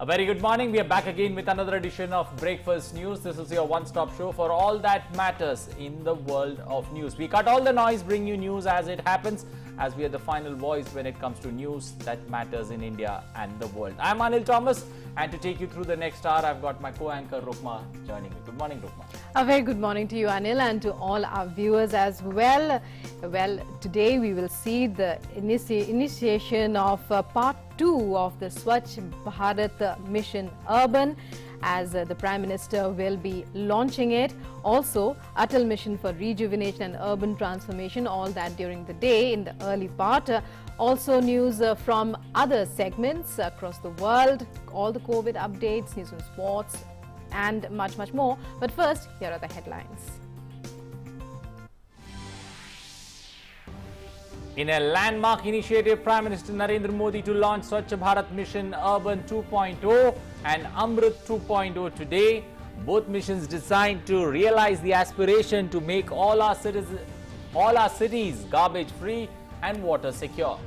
A very good morning. We are back again with another edition of Breakfast News. This is your one-stop show for all that matters in the world of news. We cut all the noise, bring you news as it happens, as we are the final voice when it comes to news that matters in India and the world. I'm Anil Thomas, and to take you through the next hour, I've got my co-anchor Rukma joining me. Good morning, Rukma. A very good morning to you, Anil, and to all our viewers as well. Well, today we will see the initiation of part 2 of the Swachh Bharat mission Urban, as the Prime Minister will be launching it. Also, Atal mission for rejuvenation and urban transformation, all that during the day in the early part. Also news from other segments across the world, all the COVID updates, news and sports, and much more. But first, here are the headlines. In a landmark initiative, Prime Minister Narendra Modi to launch Swachh Bharat Mission Urban 2.0 and Amrut 2.0 today. Both missions designed to realize the aspiration to make all our cities garbage-free and water secure.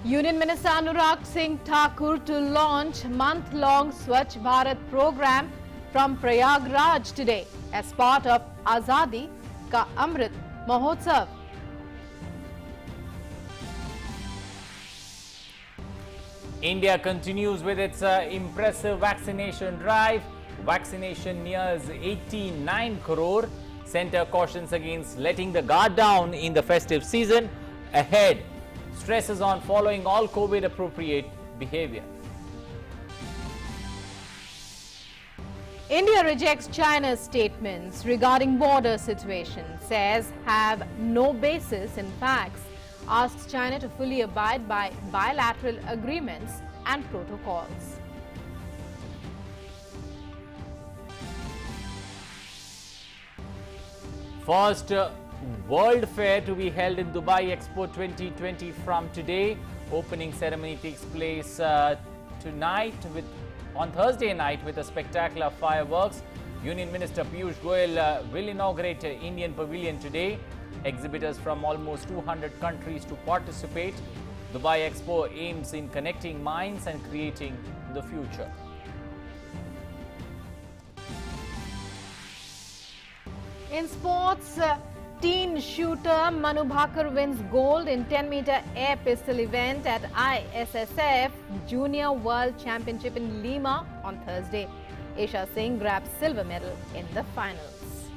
Union Minister Anurag Singh Thakur to launch month-long Swachh Bharat program from Prayagraj today as part of Azadi Ka Amrit Mahotsav. India continues with its impressive vaccination drive. Vaccination nears 89 crore. Centre cautions against letting the guard down in the festive season ahead. Stresses on following all COVID appropriate behavior. India rejects China's statements regarding border situation, says have no basis in facts, asks China to fully abide by bilateral agreements and protocols. First World Fair to be held in Dubai Expo 2020 from today. Opening ceremony takes place on Thursday night with a spectacular fireworks. Union Minister Piyush Goyal will inaugurate Indian pavilion today. Exhibitors from almost 200 countries to participate. Dubai Expo aims in connecting minds and creating the future. In sports, teen shooter Manu Bhaker wins gold in 10-meter air pistol event at ISSF Junior World Championship in Lima on Thursday. Isha Singh grabs silver medal in the finals.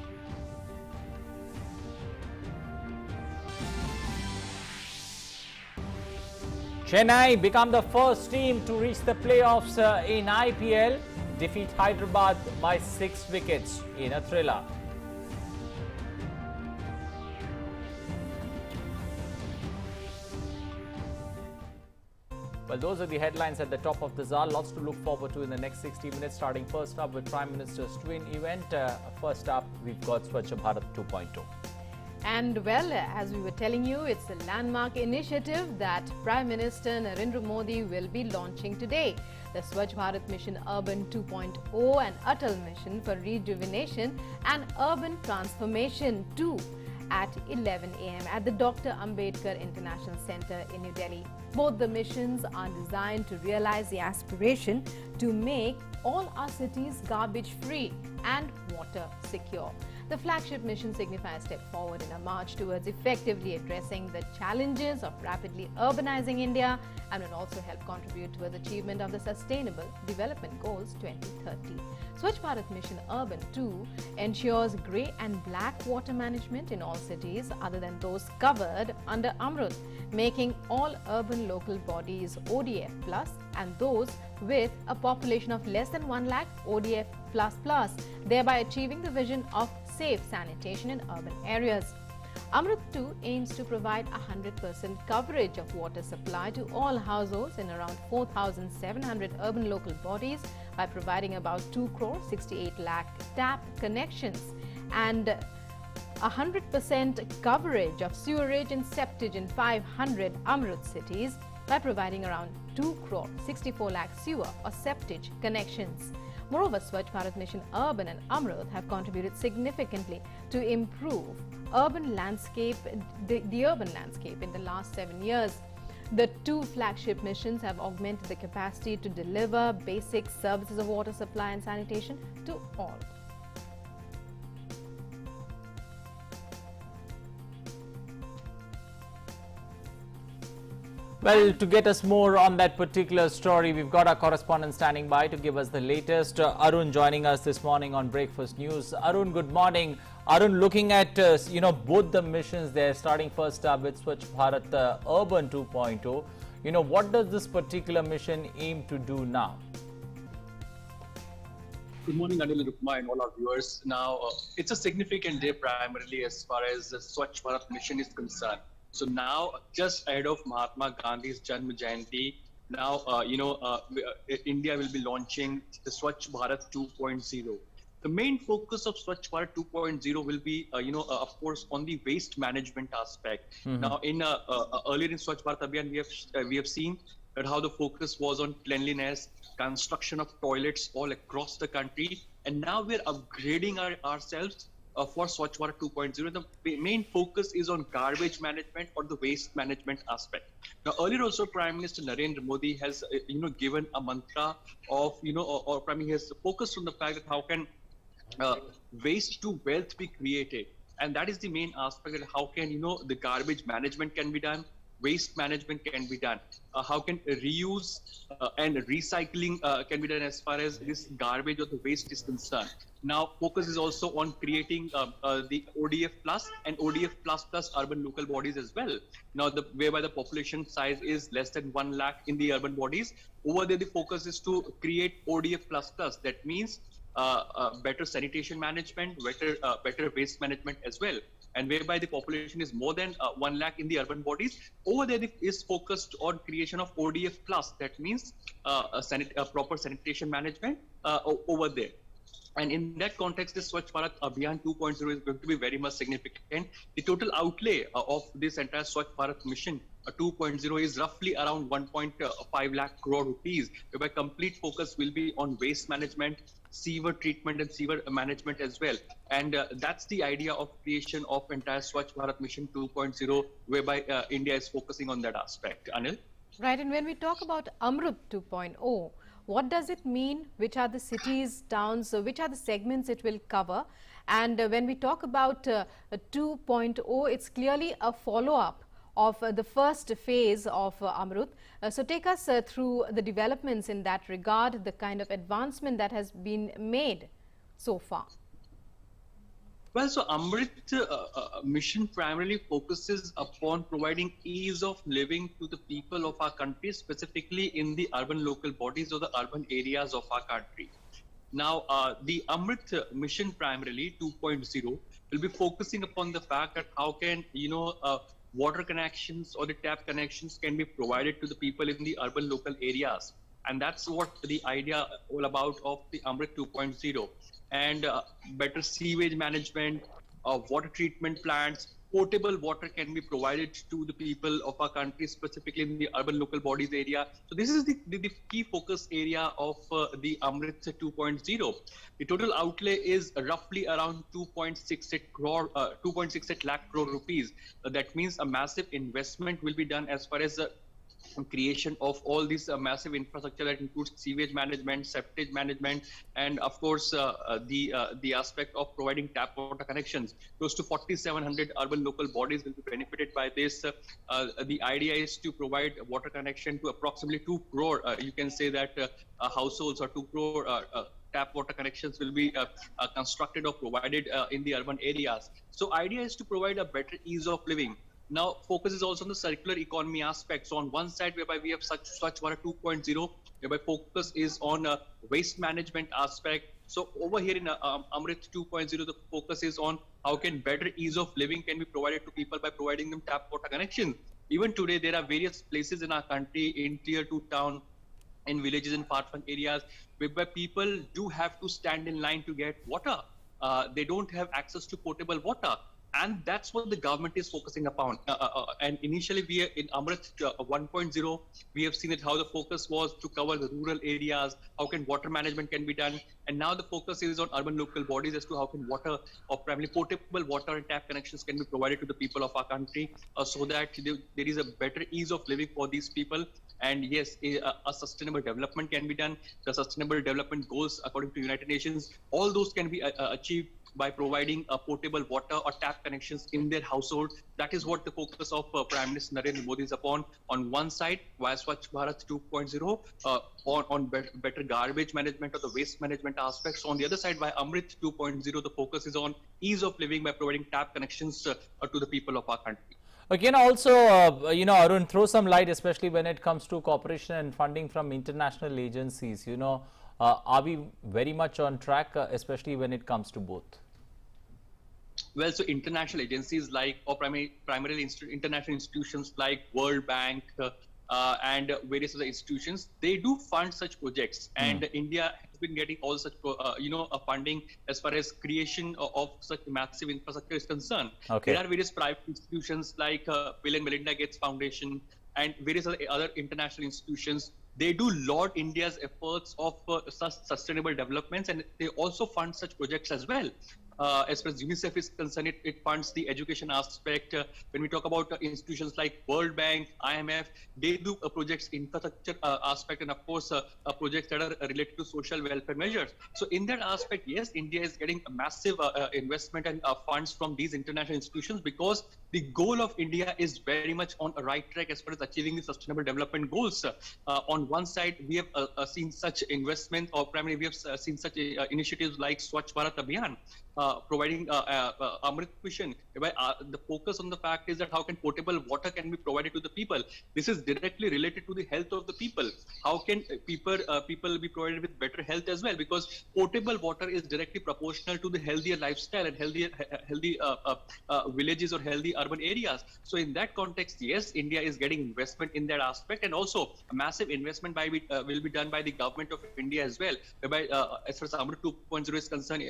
Chennai become the first team to reach the playoffs in IPL, defeat Hyderabad by 6 wickets in a thriller. Well, those are the headlines at the top of the hour. Lots to look forward to in the next 60 minutes, starting first up with Prime Minister's twin event. First up, we've got Swachh Bharat 2.0. And well, as we were telling you, it's a landmark initiative that Prime Minister Narendra Modi will be launching today. The Swachh Bharat Mission Urban 2.0 and Atal Mission for Rejuvenation and Urban Transformation 2 at 11 a.m. at the Dr. Ambedkar International Center in New Delhi. Both the missions are designed to realize the aspiration to make all our cities garbage-free and water secure. The flagship mission signifies a step forward in a march towards effectively addressing the challenges of rapidly urbanizing India and will also help contribute towards achievement of the Sustainable Development Goals 2030. Swachh Bharat Mission Urban 2 ensures grey and black water management in all cities other than those covered under Amrut, making all urban local bodies ODF plus and those with a population of less than 1 lakh ODF plus, thereby achieving the vision of safe sanitation in urban areas. Amrut 2 aims to provide 100% coverage of water supply to all households in around 4,700 urban local bodies by providing about 2 crore 68 lakh tap connections and 100% coverage of sewerage and septage in 500 Amrut cities by providing around 2 crore 64 lakh sewer or septage connections. Moreover, Swachh Bharat Mission Urban and Amrut have contributed significantly to improve the urban landscape in the last 7 years. The two flagship missions have augmented the capacity to deliver basic services of water supply and sanitation to all. Well, to get us more on that particular story, we've got our correspondent standing by to give us the latest. Arun joining us this morning on Breakfast News. Arun, good morning. Arun, looking at both the missions there, starting first up with Swachh Bharat Urban 2.0. What does this particular mission aim to do now? Good morning, Anil, Rukma, and all our viewers. Now, it's a significant day primarily as far as the Swachh Bharat mission is concerned. So now, just ahead of Mahatma Gandhi's Janma Jayanti, now, India will be launching the Swachh Bharat 2.0. The main focus of Swachh Bharat 2.0 will be, of course, on the waste management aspect. Now, earlier in Swachh Bharat Abhiyan, we have seen that how the focus was on cleanliness, construction of toilets all across the country, and now we're upgrading ourselves for Swachh Bharat 2.0. The main focus is on garbage management or the waste management aspect. Now, earlier also, Prime Minister Narendra Modi has, given a mantra of, or Prime Minister has focused on the fact that how can waste to wealth be created, and that is the main aspect. That how can the garbage management can be done, waste management can be done, how can reuse and recycling can be done as far as this garbage or the waste is concerned. Now, focus is also on creating the ODF plus and ODF plus urban local bodies as well. Now, whereby the population size is less than 1 lakh in the urban bodies. Over there, the focus is to create ODF plus. That means better sanitation management, better waste management as well. And whereby the population is more than 1 lakh in the urban bodies, over there is focused on creation of ODF plus. That means proper sanitation management over there. And in that context, the Swachh Bharat Abhiyan 2.0 is going to be very much significant. The total outlay of this entire Swachh Bharat mission 2.0 is roughly around 1.5 lakh crore rupees, whereby complete focus will be on waste management, sewer treatment and sewer management as well. And that's the idea of creation of entire Swachh Bharat mission 2.0, whereby India is focusing on that aspect. Anil? Right, and when we talk about Amrut 2.0, what does it mean? Which are the cities, towns, which are the segments it will cover? And when we talk about 2.0, it's clearly a follow-up of the first phase of Amrut. So take us through the developments in that regard, the kind of advancement that has been made so far. Well, so Amrut mission primarily focuses upon providing ease of living to the people of our country, specifically in the urban local bodies or the urban areas of our country. Now, the Amrut mission primarily 2.0 will be focusing upon the fact that how can, water connections or the tap connections can be provided to the people in the urban local areas. And that's what the idea all about of the Amrut 2.0. And better sewage management, water treatment plants, potable water can be provided to the people of our country, specifically in the urban local bodies area. So this is the key focus area of the Amrut 2.0. The total outlay is roughly around 2.68 lakh crore rupees. That means a massive investment will be done as far as creation of all this massive infrastructure that includes sewage management, septic management, and of course the aspect of providing tap water connections. Close to 4,700 urban local bodies will be benefited by this. The idea is to provide water connection to approximately 2 crore. You can say that households or 2 crore tap water connections will be constructed or provided in the urban areas. So idea is to provide a better ease of living. Now, focus is also on the circular economy aspect. So on one side, whereby we have Swachh Bharat 2.0, whereby focus is on waste management aspect. So over here in Amrut 2.0, the focus is on how can better ease of living can be provided to people by providing them tap water connection. Even today, there are various places in our country, in tier 2 town, in villages and far-flung areas, whereby people do have to stand in line to get water. They don't have access to potable water. And that's what the government is focusing upon. And initially, we in Amrut 1.0, we have seen it how the focus was to cover the rural areas, how can water management can be done. And now the focus is on urban local bodies as to how can water or primarily potable water and tap connections can be provided to the people of our country so that there is a better ease of living for these people. And yes, a sustainable development can be done. The sustainable development goals, according to United Nations, all those can be achieved by providing potable water or tap connections in their household. That is what the focus of Prime Minister Narendra Modi is upon. On one side, via Swachh Bharat 2.0, on better garbage management or the waste management aspects. On the other side, by Amrit 2.0, the focus is on ease of living by providing tap connections to the people of our country. Okay, now also, Arun, throw some light, especially when it comes to cooperation and funding from international agencies. Are we very much on track, especially when it comes to both? Well, so international agencies like, or primarily international institutions like World Bank and various other institutions, they do fund such projects. And India has been getting all such, funding as far as creation of such massive infrastructure is concerned. Okay. There are various private institutions like Bill and Melinda Gates Foundation and various other international institutions. They do laud India's efforts of such sustainable developments, and they also fund such projects as well. As far as UNICEF is concerned, it funds the education aspect. When we talk about institutions like World Bank, IMF, they do projects infrastructure aspect, and of course projects that are related to social welfare measures. So in that aspect, yes, India is getting a massive investment and funds from these international institutions, because the goal of India is very much on a right track as far as achieving the sustainable development goals. On one side, we have seen such investment, or primarily we have seen such initiatives like Swachh Bharat Abhiyan, providing Amrit Mission, where the focus on the fact is that how can potable water can be provided to the people. This is directly related to the health of the people. How can people be provided with better health as well? Because potable water is directly proportional to the healthier lifestyle and healthy villages or healthy urban areas. So in that context, yes, India is getting investment in that aspect, and also a massive investment will be done by the government of India as well. Whereby, as far as Amrut 2.0 is concerned,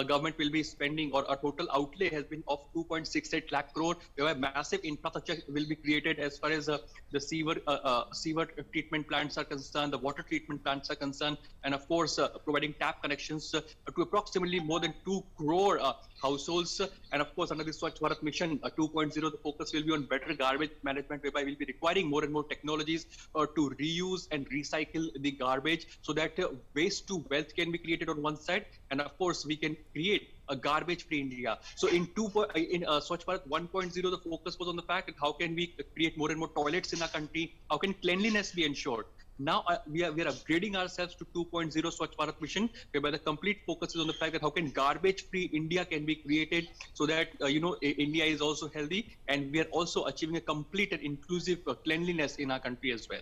government will be spending, or a total outlay has been of 2.68 lakh crore, where massive infrastructure will be created as far as the sewer treatment plants are concerned, the water treatment plants are concerned, and of course providing tap connections to approximately more than 2 crore households. And of course, under the Swachh Bharat Mission 2.0, the focus will be on better garbage management, whereby we'll be requiring more and more technologies to reuse and recycle the garbage, so that waste to wealth can be created on one side, and of course we can create a garbage-free India. So in Swachh Bharat 1.0, the focus was on the fact that how can we create more and more toilets in our country, how can cleanliness be ensured. Now we are upgrading ourselves to 2.0 Swachh Bharat Mission, whereby the complete focus is on the fact that how can garbage-free India can be created, so that India is also healthy, and we are also achieving a complete and inclusive cleanliness in our country as well.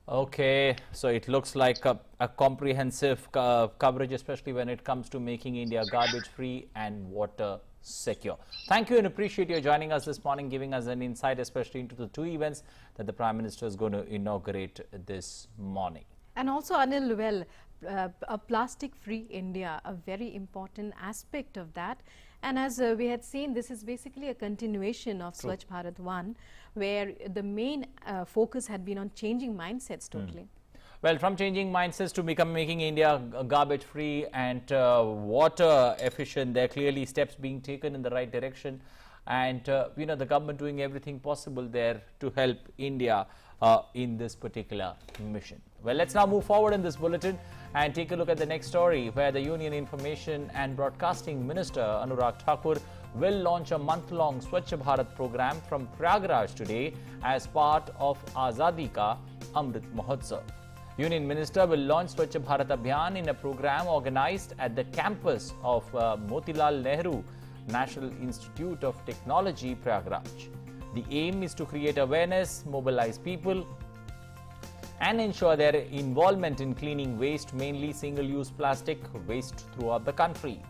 Okay, so it looks like a comprehensive coverage, especially when it comes to making India garbage-free and water secure. Thank you and appreciate you joining us this morning, giving us an insight, especially into the two events that the Prime Minister is going to inaugurate this morning. And also, Anil, well, a plastic-free India, a very important aspect of that. And as we had seen, this is basically a continuation of Swachh Bharat 1, where the main focus had been on changing mindsets totally. Well, from changing mindsets to making India garbage-free and water efficient, there are clearly steps being taken in the right direction. And, the government doing everything possible there to help India in this particular mission. Well, let's now move forward in this bulletin and take a look at the next story, where the Union Information and Broadcasting Minister Anurag Thakur will launch a month-long Swachh Bharat program from Prayagraj today as part of Azadi Ka Amrit Mahotsav. Union Minister will launch Swachh Bharat Abhiyan in a program organized at the campus of Motilal Nehru National Institute of Technology, Prayagraj. The aim is to create awareness, mobilize people, and ensure their involvement in cleaning waste, mainly single-use plastic waste, throughout the country.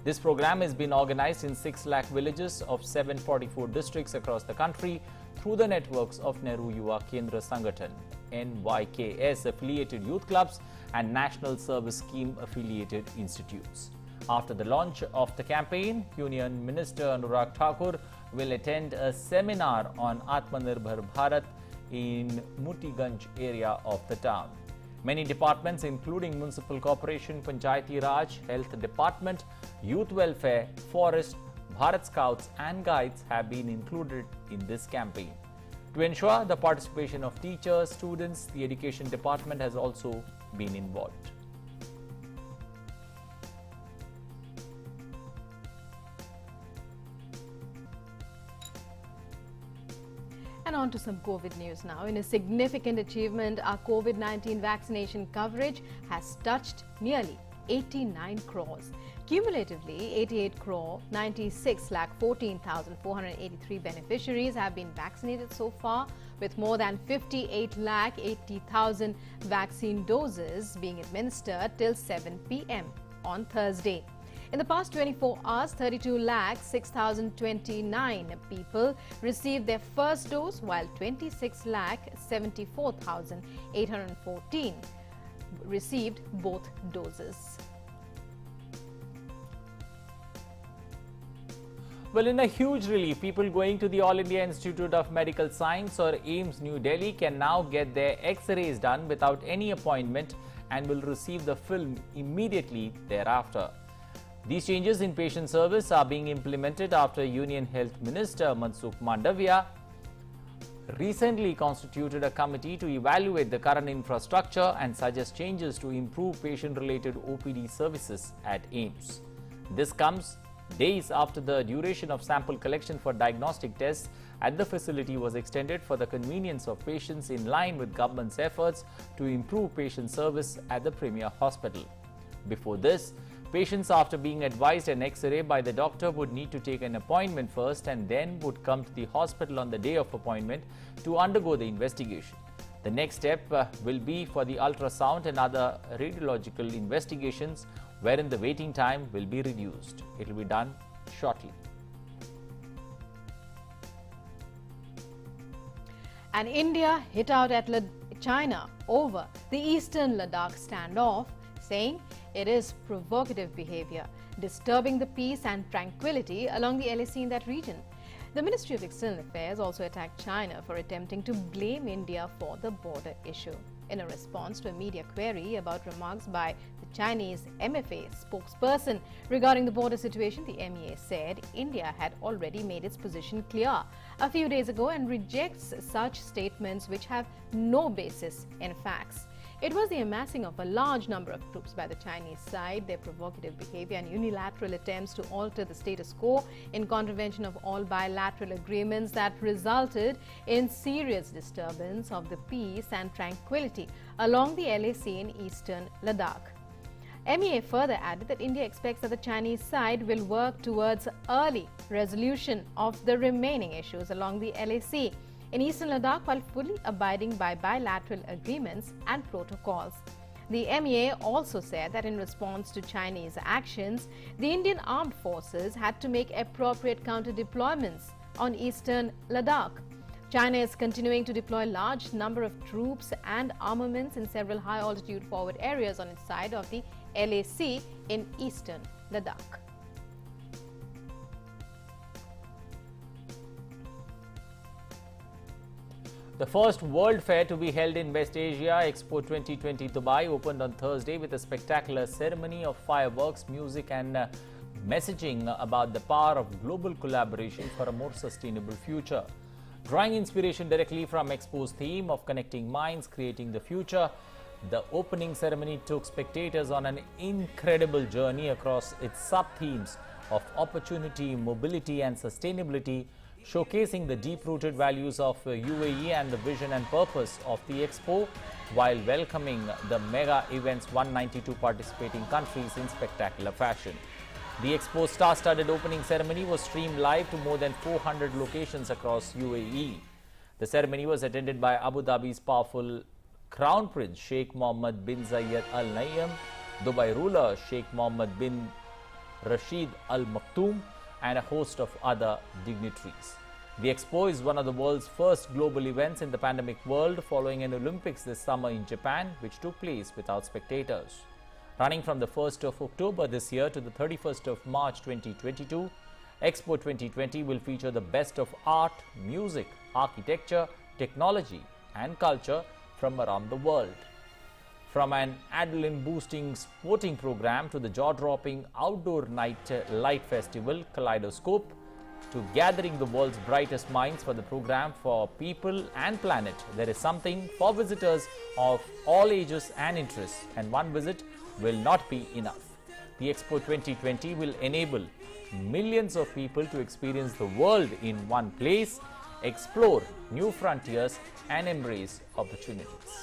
This program has been organized in 6 lakh villages of 744 districts across the country through the networks of Nehru Yuva Kendra Sangathan, NYKS affiliated youth clubs and National Service Scheme affiliated institutes. After the launch of the campaign, Union Minister Anurag Thakur will attend a seminar on Atmanirbhar Bharat in Mutiganj area of the town. Many departments including Municipal Corporation, Panchayati Raj, Health Department, Youth Welfare, Forest, Bharat Scouts and Guides have been included in this campaign. To ensure the participation of teachers, students, the Education Department has also been involved. And on to some COVID news now. In a significant achievement, our COVID-19 vaccination coverage has touched nearly 89 crores. Cumulatively, 88 crore 96 lakh 14,483 beneficiaries have been vaccinated so far, with more than 58 lakh 80,000 vaccine doses being administered till 7 p.m. on Thursday. In the past 24 hours, 32 lakh 6,029 people received their first dose, while 26 lakh 74,814 received both doses. Well, in a huge relief, people going to the All India Institute of Medical Science or AIIMS New Delhi can now get their X-rays done without any appointment and will receive the film immediately thereafter. These changes in patient service are being implemented after Union Health Minister Mansukh Mandavia recently constituted a committee to evaluate the current infrastructure and suggest changes to improve patient-related OPD services at AIIMS. This comes days after the duration of sample collection for diagnostic tests at the facility was extended for the convenience of patients, in line with government's efforts to improve patient service at the premier hospital. Before this, patients, after being advised an X-ray by the doctor, would need to take an appointment first and then would come to the hospital on the day of appointment to undergo the investigation. The next step will be for the ultrasound and other radiological investigations, wherein the waiting time will be reduced. It will be done shortly. And India hit out at China over the eastern Ladakh standoff, saying it is provocative behavior, disturbing the peace and tranquility along the LAC in that region. The Ministry of External Affairs also attacked China for attempting to blame India for the border issue. In a response to a media query about remarks by the Chinese MFA spokesperson regarding the border situation, the MEA said India had already made its position clear a few days ago and rejects such statements which have no basis in facts. It was the amassing of a large number of troops by the Chinese side, their provocative behavior and unilateral attempts to alter the status quo in contravention of all bilateral agreements that resulted in serious disturbance of the peace and tranquility along the LAC in eastern Ladakh. MEA further added that India expects that the Chinese side will work towards early resolution of the remaining issues along the LAC in eastern Ladakh while fully abiding by bilateral agreements and protocols. The MEA also said that in response to Chinese actions, the Indian armed forces had to make appropriate counter-deployments on eastern Ladakh. China is continuing to deploy large number of troops and armaments in several high-altitude forward areas on its side of the LAC in eastern Ladakh. The first World Fair to be held in West Asia, Expo 2020 Dubai, opened on Thursday with a spectacular ceremony of fireworks, music and messaging about the power of global collaboration for a more sustainable future. Drawing inspiration directly from Expo's theme of connecting minds, creating the future, the opening ceremony took spectators on an incredible journey across its sub-themes of opportunity, mobility and sustainability, showcasing the deep-rooted values of UAE and the vision and purpose of the Expo, while welcoming the mega event's 192 participating countries in spectacular fashion. The Expo's star-studded opening ceremony was streamed live to more than 400 locations across UAE. The ceremony was attended by Abu Dhabi's powerful Crown Prince Sheikh Mohammed bin Zayed Al Nahyan, Dubai ruler Sheikh Mohammed bin Rashid Al Maktoum, and a host of other dignitaries. The Expo is one of the world's first global events in the pandemic world, following an Olympics this summer in Japan, which took place without spectators. Running from the 1st of October this year to the 31st of March 2022, Expo 2020 will feature the best of art, music, architecture, technology and culture from around the world. From an adrenaline-boosting sporting program to the jaw-dropping outdoor night light festival Kaleidoscope, to gathering the world's brightest minds for the program for people and planet, there is something for visitors of all ages and interests, and one visit will not be enough. The Expo 2020 will enable millions of people to experience the world in one place, explore new frontiers and embrace opportunities.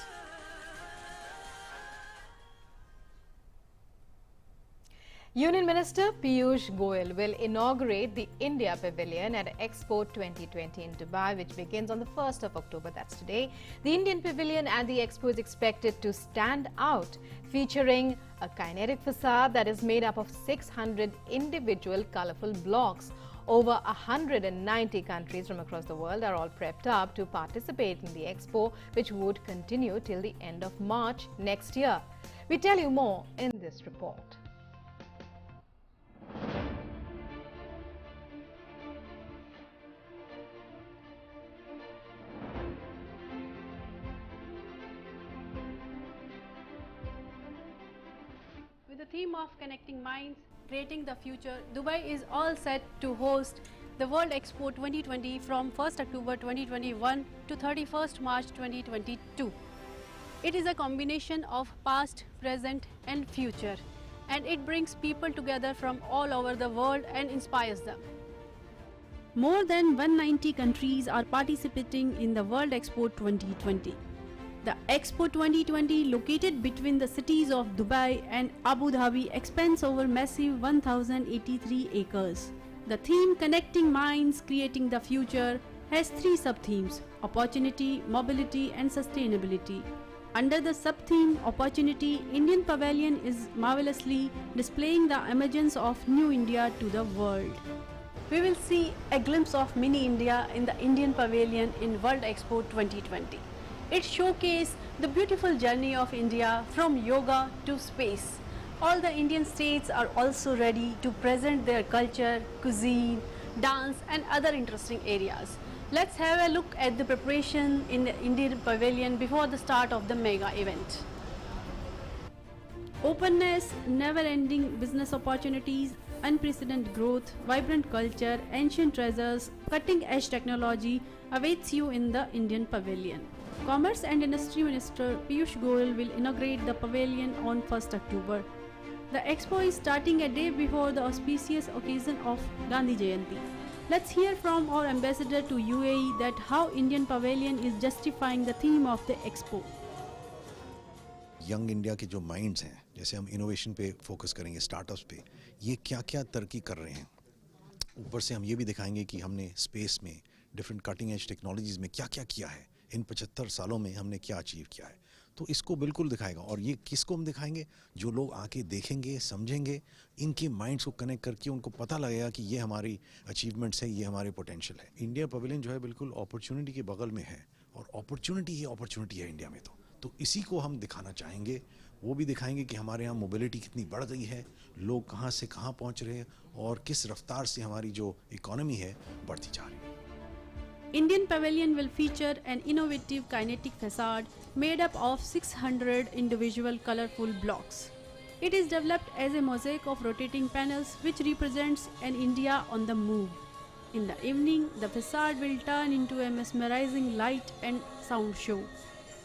Union Minister Piyush Goyal will inaugurate the India Pavilion at Expo 2020 in Dubai, which begins on the 1st of October, that's today. The Indian Pavilion at the Expo is expected to stand out, featuring a kinetic facade that is made up of 600 individual colorful blocks. Over 190 countries from across the world are all prepped up to participate in the Expo, which would continue till the end of March next year. We tell you more in this report. With the theme of connecting minds, creating the future, Dubai is all set to host the World Expo 2020 from 1st October 2021 to 31st March 2022. It is a combination of past, present and future, and it brings people together from all over the world and inspires them. More than 190 countries are participating in the World Expo 2020. The Expo 2020, located between the cities of Dubai and Abu Dhabi, expands over massive 1,083 acres. The theme Connecting Minds, Creating the Future has three sub-themes: opportunity, mobility and sustainability. Under the sub-theme Opportunity, Indian Pavilion is marvelously displaying the emergence of New India to the world. We will see a glimpse of Mini India in the Indian Pavilion in World Expo 2020. It showcases the beautiful journey of India from yoga to space. All the Indian states are also ready to present their culture, cuisine, dance and other interesting areas. Let's have a look at the preparation in the Indian Pavilion before the start of the mega event. Openness, never-ending business opportunities, unprecedented growth, vibrant culture, ancient treasures, cutting-edge technology awaits you in the Indian Pavilion. Commerce and Industry Minister Piyush Goyal will inaugurate the pavilion on 1st October. The expo is starting a day before the auspicious occasion of Gandhi Jayanti. Let's hear from our ambassador to UAE that how Indian Pavilion is justifying the theme of the expo. Young India के जो minds हैं, जैसे हम innovation पे focus करेंगे, startups पे, ये क्या क्या तरक्की कर रहे हैं। ऊपर से हम ये भी दिखाएंगे कि हमने स्पेस में डिफरेंट कटिंग एज टेक्नोलॉजीज़ में क्या क्या किया है, इन 75 सालों में हमने क्या अचीव किया है। तो इसको बिल्कुल दिखाएगा। और ये किसको हम दिखाएंगे? जो लोग आके देखेंगे, समझेंगे, इनके माइंड्स को कनेक्ट करके उनको पता लगेगा कि ये हमारी अचीवमेंट्स है, ये हमारे पोटेंशियल है। इंडिया पवेलियन जो है बिल्कुल अपॉर्चुनिटी के बगल में है, और अपॉर्चुनिटी ही अपॉर्चुनिटी है इंडिया में। तो इसी को हम दिखाना चाहेंगे। वो भी दिखाएंगे कि हमारे यहाँ मोबिलिटी कितनी बढ़ गई है, लोग कहाँ से कहाँ पहुँच रहे हैं, और किस रफ्तार से हमारी जो इकोनॉमी है बढ़ती जा रही है। Indian Pavilion will feature an innovative kinetic facade made up of 600 individual colorful blocks. It is developed as a mosaic of rotating panels which represents an India on the move. In the evening, the facade will turn into a mesmerizing light and sound show.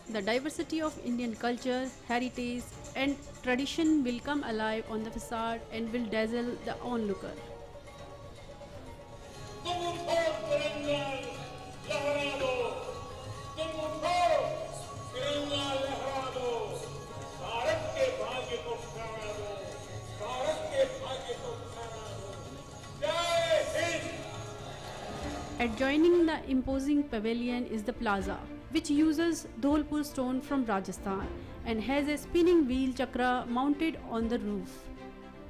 The diversity of Indian culture, heritage and tradition will come alive on the facade and will dazzle the onlooker. Adjoining the imposing pavilion is the plaza, which uses Dholpur stone from Rajasthan and has a spinning wheel chakra mounted on the roof.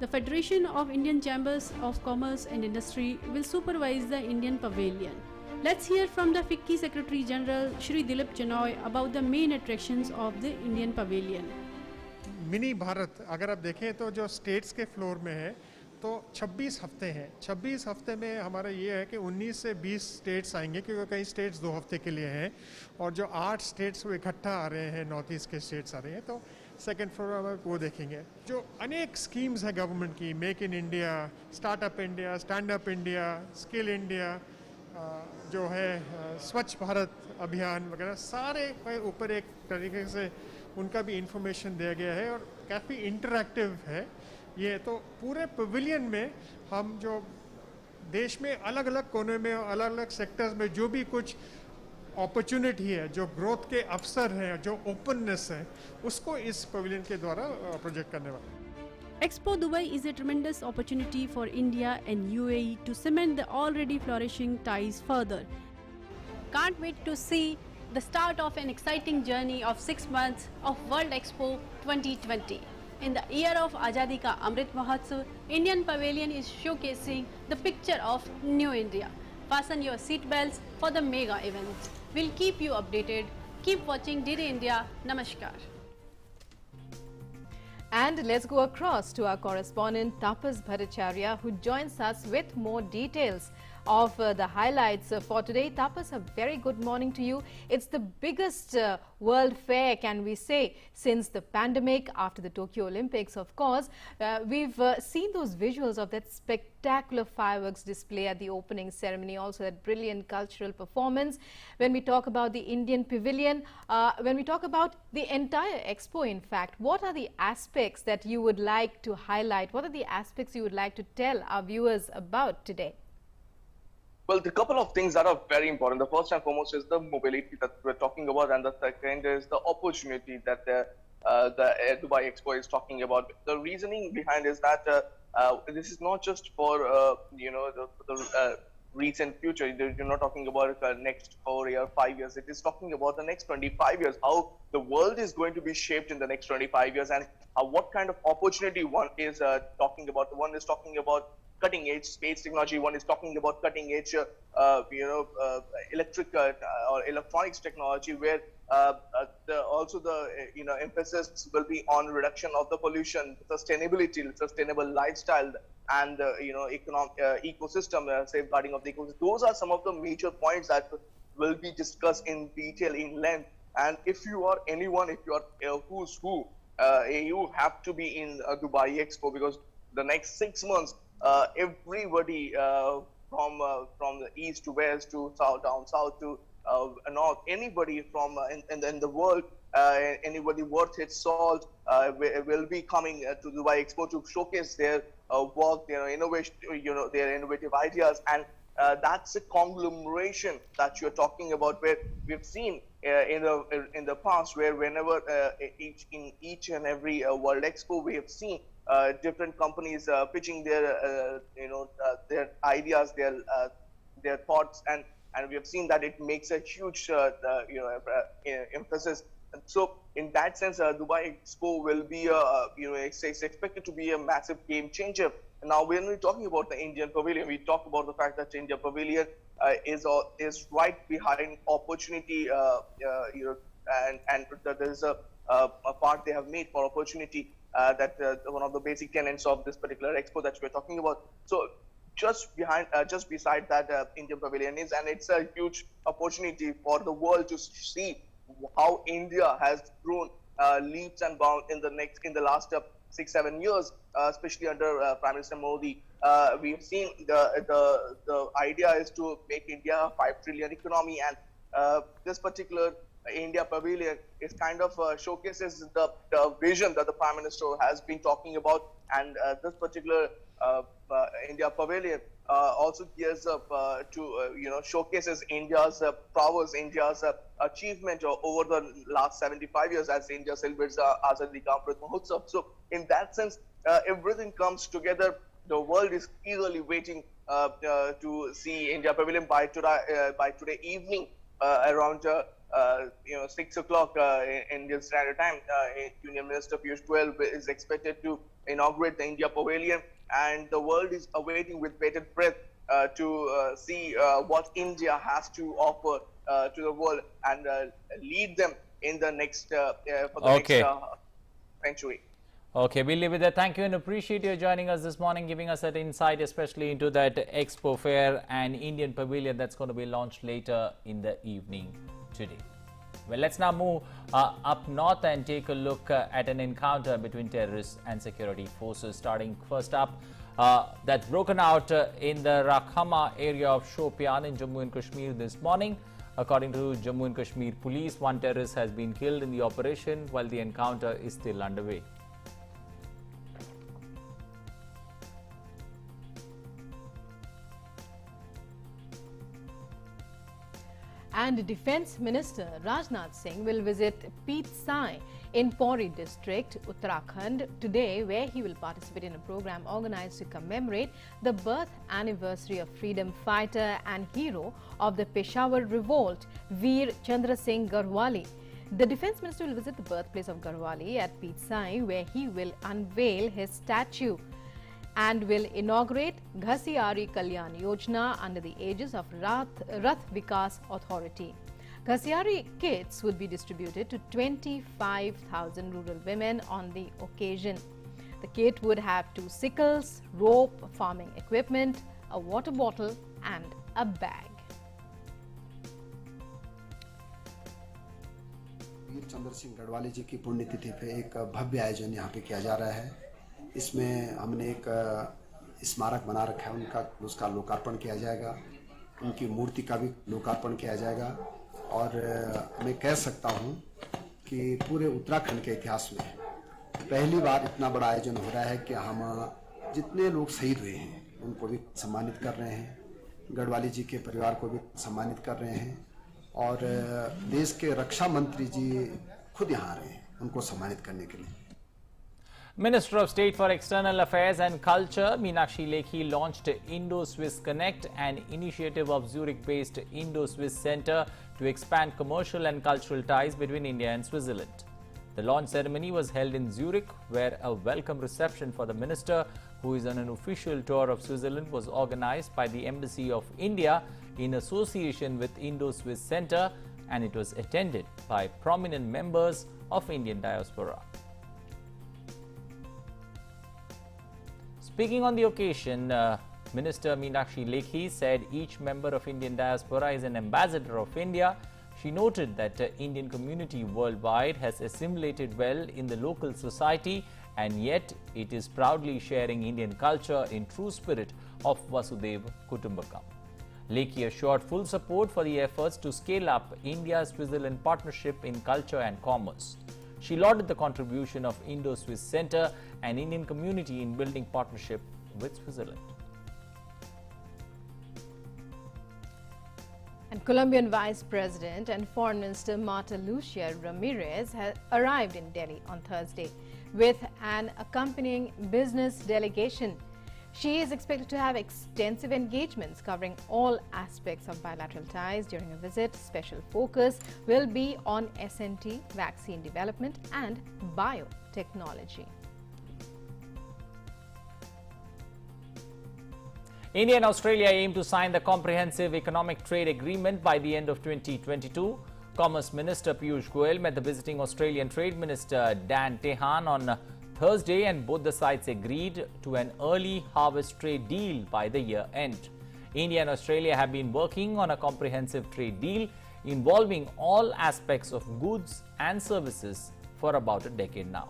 The Federation of Indian Chambers of Commerce and Industry will supervise the Indian Pavilion. Let's hear from the FICCI Secretary General Shri Dilip Chenoy about the main attractions of the Indian Pavilion. Mini Bharat अगर आप देखें तो जो states के floor में है तो 26 हफ्ते हैं। 26 हफ्ते में हमारा ये है कि 19 से 20 स्टेट्स आएंगे, क्योंकि कई स्टेट्स 2 हफ्ते के लिए हैं, और जो 8 स्टेट्स वो इकट्ठा आ रहे हैं, नॉर्थ ईस्ट के स्टेट्स आ रहे हैं। तो सेकेंड फ्लोर में वो देखेंगे। जो अनेक स्कीम्स हैं गवर्नमेंट की, make in India, startup India, stand up India, skill India, जो है स्वच्छ भारत अभियान वगैरह, सारे के ऊपर एक तरीके से उनका भी इंफॉर्मेशन दिया गया है और काफ़ी इंटरैक्टिव है ये। तो पूरे पवेलियन में हम जो देश में अलग अलग कोने में, अलग अलग सेक्टर्स में जो भी कुछ अपॉर्चुनिटी है, जो ग्रोथ के अवसर हैं, जो ओपननेस है, उसको इस पवेलियन के द्वारा प्रोजेक्ट करने वाले हैं। Expo Dubai is a tremendous opportunity for India and UAE to cement the already flourishing ties further. Can't wait to see the start of an exciting journey of 6 months of World Expo 2020. In the year of Azadi Ka Amrit Mahotsav, Indian Pavilion is showcasing the picture of New India. Fasten your seat belts for the mega event. We'll keep you updated. Keep watching DD India. Namaskar. And let's go across to our correspondent Tapas Bhattacharya, who joins us with more details of the highlights for today. Tapas, a very good morning to you. It's the biggest world fair, can we say, since the pandemic, after the Tokyo Olympics, of course. We've seen those visuals of that spectacular fireworks display at the opening ceremony, also that brilliant cultural performance. When we talk about the Indian Pavilion, when we talk about the entire Expo, in fact, what are the aspects that you would like to highlight? What are the aspects you would like to tell our viewers about today? Well, the couple of things that are very important. The first and foremost is the mobility that we're talking about, and the second is the opportunity that the Dubai Expo is talking about. The reasoning behind is that this is not just for the recent future. You're not talking about the next 4 years, 5 years. It is talking about the next 25 years, how the world is going to be shaped in the next 25 years, and what kind of opportunity one is talking about. One is talking about cutting edge space technology, one is talking about cutting edge electric or electronics technology, where also the emphasis will be on reduction of the pollution, sustainability, sustainable lifestyle, and ecosystem, safeguarding of the ecosystem. Those are some of the major points that will be discussed in detail, in length. And if you are anyone, if you are who's who, you have to be in Dubai Expo, because the next 6 months, everybody from the east to west to south, down south to north, anybody from in the world, anybody worth its salt will be coming to Dubai Expo to showcase their work, their innovation, their innovative ideas. And that's a conglomeration that you're talking about, where we've seen in the past, where whenever in each and every World Expo, we have seen different companies pitching their their ideas, their thoughts, and we have seen that it makes a huge emphasis. And so in that sense, Dubai Expo will be it's expected to be a massive game changer. Now, when we're talking about the Indian Pavilion, we talk about the fact that India Pavilion is right behind opportunity, and there is a part they have made for opportunity. That one of the basic tenets of this particular expo that we're talking about. So just beside that Indian Pavilion is, and it's a huge opportunity for the world to see how India has grown leaps and bounds in the last 6-7 years, especially under Prime Minister Modi. We've seen the idea is to make India a 5 trillion economy, and this particular India Pavilion is kind of showcases the vision that the Prime Minister has been talking about, and this particular India Pavilion also gears up to showcases India's prowess, India's achievement over the last 75 years as India celebrates Azadi Ka Amrit Mahotsav. So in that sense, everything comes together. The world is eagerly waiting to see India Pavilion by today evening around 6 o'clock Indian Standard Time. Union Minister Piyush Goyal is expected to inaugurate the India Pavilion, and the world is awaiting with bated breath to see what India has to offer to the world and lead them in the next next century. Okay, we'll leave it there. Thank you and appreciate you joining us this morning, giving us that insight, especially into that Expo Fair and Indian Pavilion that's going to be launched later in the evening today. Well, let's now move up north and take a look at an encounter between terrorists and security forces. Starting first up, that's broken out in the Rakhama area of Shopian in Jammu and Kashmir this morning. According to Jammu and Kashmir police, one terrorist has been killed in the operation while the encounter is still underway. And Defence Minister Rajnath Singh will visit Pitsai in Pauri district, Uttarakhand today, where he will participate in a program organized to commemorate the birth anniversary of freedom fighter and hero of the Peshawar revolt, Veer Chandra Singh Garhwali. The Defence Minister will visit the birthplace of Garhwali at Pitsai, where he will unveil his statue and will inaugurate Ghasiari Kalyan Yojana under the aegis of Rath Vikas Authority. Ghasiari kits would be distributed to 25,000 rural women on the occasion. The kit would have 2 sickles, rope, farming equipment, a water bottle and a bag. Veer Chandra Singh Garhwali जी की पुण्यतिथि पे एक भव्य आयोजन यहाँ पे किया जा रहा है। इसमें हमने एक स्मारक बना रखा है उनका, उसका लोकार्पण किया जाएगा, उनकी मूर्ति का भी लोकार्पण किया जाएगा। और मैं कह सकता हूँ कि पूरे उत्तराखंड के इतिहास में पहली बार इतना बड़ा आयोजन हो रहा है कि हम जितने लोग शहीद हुए हैं उनको भी सम्मानित कर रहे हैं, गढ़वाली जी के परिवार को भी सम्मानित कर रहे हैं और देश के रक्षा मंत्री जी खुद यहाँ आ रहे हैं उनको सम्मानित करने के लिए। Minister of State for External Affairs and Culture, Meenakshi Lekhi, launched Indo-Swiss Connect, an initiative of Zurich-based Indo-Swiss Center to expand commercial and cultural ties between India and Switzerland. The launch ceremony was held in Zurich, where a welcome reception for the minister, who is on an official tour of Switzerland, was organized by the Embassy of India in association with Indo-Swiss Center, and it was attended by prominent members of Indian diaspora. Speaking on the occasion, Minister Meenakshi Lekhi said each member of Indian diaspora is an ambassador of India. She noted that the Indian community worldwide has assimilated well in the local society, and yet it is proudly sharing Indian culture in true spirit of Vasudhaiva Kutumbakam. Lekhi assured full support for the efforts to scale up India-Switzerland partnership in culture and commerce. She lauded the contribution of Indo-Swiss Center and Indian community in building partnership with Switzerland. And Colombian Vice President and Foreign Minister Marta Lucia Ramirez has arrived in Delhi on Thursday with an accompanying business delegation. She is expected to have extensive engagements covering all aspects of bilateral ties during a visit. Special focus will be on SNT, vaccine development and biotechnology. India and Australia aim to sign the Comprehensive Economic Trade Agreement by the end of 2022. Commerce Minister Piyush Goyal met the visiting Australian Trade Minister Dan Tehan on Thursday, and both the sides agreed to an early harvest trade deal by the year end. India and Australia have been working on a comprehensive trade deal involving all aspects of goods and services for about a decade now.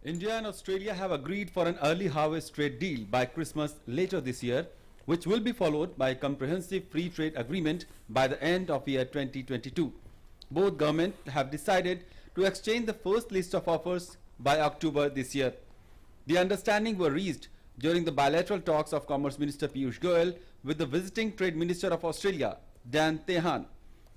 India and Australia have agreed for an early harvest trade deal by Christmas later this year, which will be followed by a comprehensive free trade agreement by the end of year 2022. Both governments have decided to exchange the first list of offers by October this year. The understanding were reached during the bilateral talks of Commerce Minister Piyush Goyal with the visiting Trade Minister of Australia, Dan Tehan.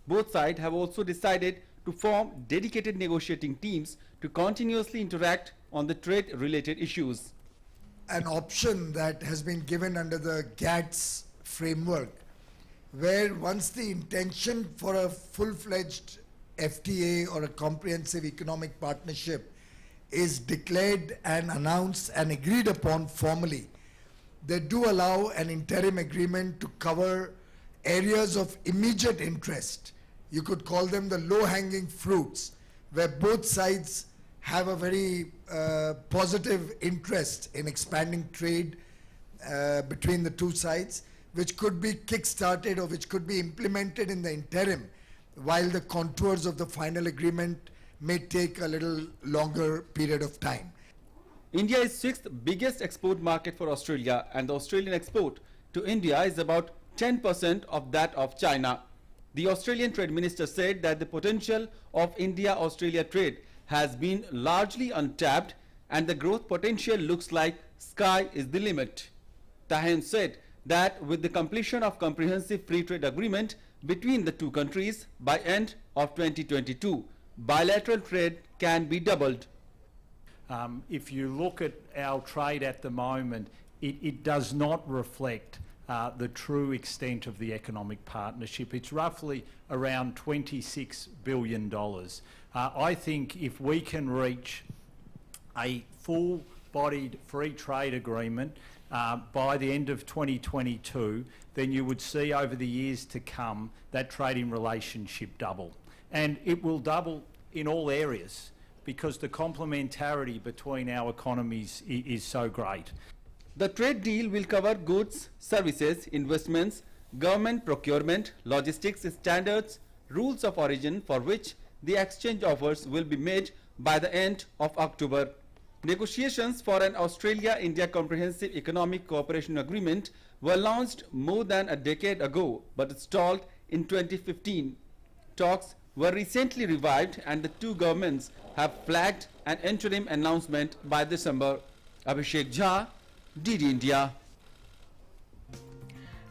Both sides have also decided to form dedicated negotiating teams to continuously interact on the trade-related issues. An option that has been given under the GATS framework, where once the intention for a full-fledged FTA or a comprehensive economic partnership is declared and announced and agreed upon formally, they do allow an interim agreement to cover areas of immediate interest. You could call them the low-hanging fruits, where both sides have a very positive interest in expanding trade between the two sides, which could be kick-started or which could be implemented in the interim, while the contours of the final agreement may take a little longer period of time. India is 6th biggest export market for Australia, and the Australian export to India is about 10% of that of China. The Australian Trade Minister said that the potential of India-Australia trade has been largely untapped and the growth potential looks like sky is the limit. Tahan said that with the completion of comprehensive free trade agreement between the two countries by end of 2022, bilateral trade can be doubled. If you look at our trade at the moment, it does not reflect the true extent of the economic partnership. It's roughly around $26 billion. I think if we can reach a full-bodied free trade agreement by the end of 2022, then you would see over the years to come that trading relationship double. And it will double in all areas because the complementarity between our economies is so great. The trade deal will cover goods, services, investments, government procurement, logistics standards, rules of origin for which the exchange offers will be made by the end of October. Negotiations for an Australia-India Comprehensive Economic Cooperation Agreement were launched more than a decade ago but stalled in 2015. Talks were recently revived and the two governments have flagged an interim announcement by December. Abhishek Jha, DD India.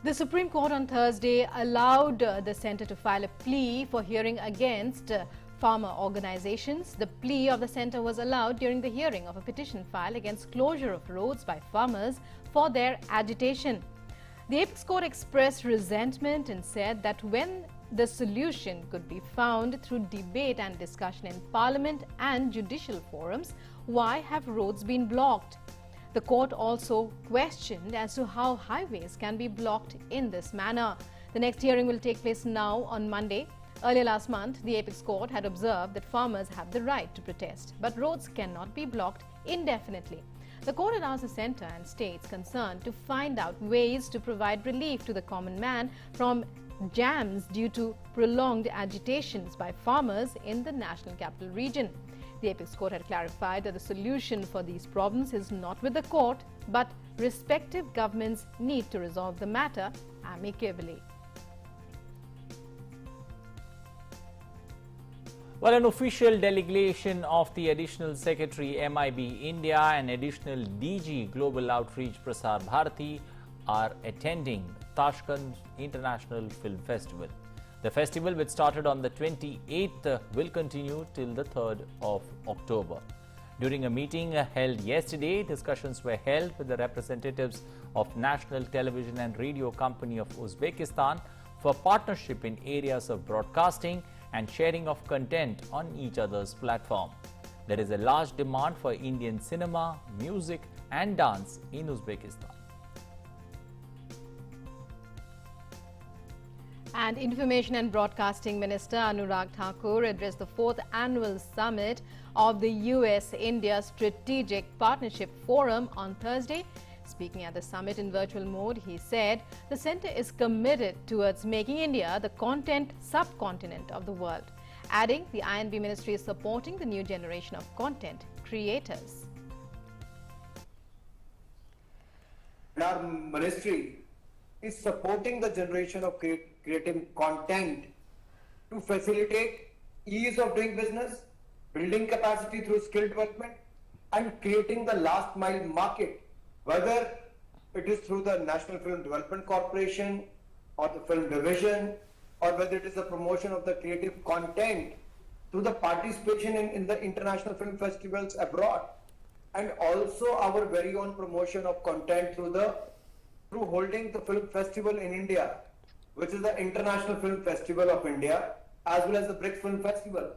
The Supreme Court on Thursday allowed the centre to file a plea for hearing against farmer organizations. The plea of the centre was allowed during the hearing of a petition filed against closure of roads by farmers for their agitation. The Apex Court expressed resentment and said that when the solution could be found through debate and discussion in Parliament and judicial forums, why have roads been blocked? The court also questioned as to how highways can be blocked in this manner. The next hearing will take place now on Monday. Earlier last month, the Apex Court had observed that farmers have the right to protest, but roads cannot be blocked indefinitely. The court had asked the centre and states concerned to find out ways to provide relief to the common man from jams due to prolonged agitations by farmers in the National Capital Region. The Apex Court had clarified that the solution for these problems is not with the court, but respective governments need to resolve the matter amicably. Well, an official delegation of the Additional Secretary MIB India and Additional DG Global Outreach Prasar Bharati are attending Tashkent International Film Festival. The festival, which started on the 28th, will continue till the 3rd of October. During a meeting held yesterday, discussions were held with the representatives of National Television and Radio Company of Uzbekistan for partnership in areas of broadcasting and sharing of content on each other's platform. There is a large demand for Indian cinema, music and dance in Uzbekistan. And Information and Broadcasting Minister Anurag Thakur addressed the 4th annual summit of the US-India Strategic Partnership Forum on Thursday. Speaking at the summit in virtual mode, he said the centre is committed towards making India the content subcontinent of the world, adding the INB ministry is supporting the new generation of content creators. Our ministry is supporting the generation of creating content to facilitate ease of doing business, building capacity through skill development, and creating the last mile market, whether it is through the National Film Development Corporation or the film division, or whether it is the promotion of the creative content through the participation in the international film festivals abroad, and also our very own promotion of content through holding the film festival in India, which is the International Film Festival of India, as well as the BRICS Film Festival.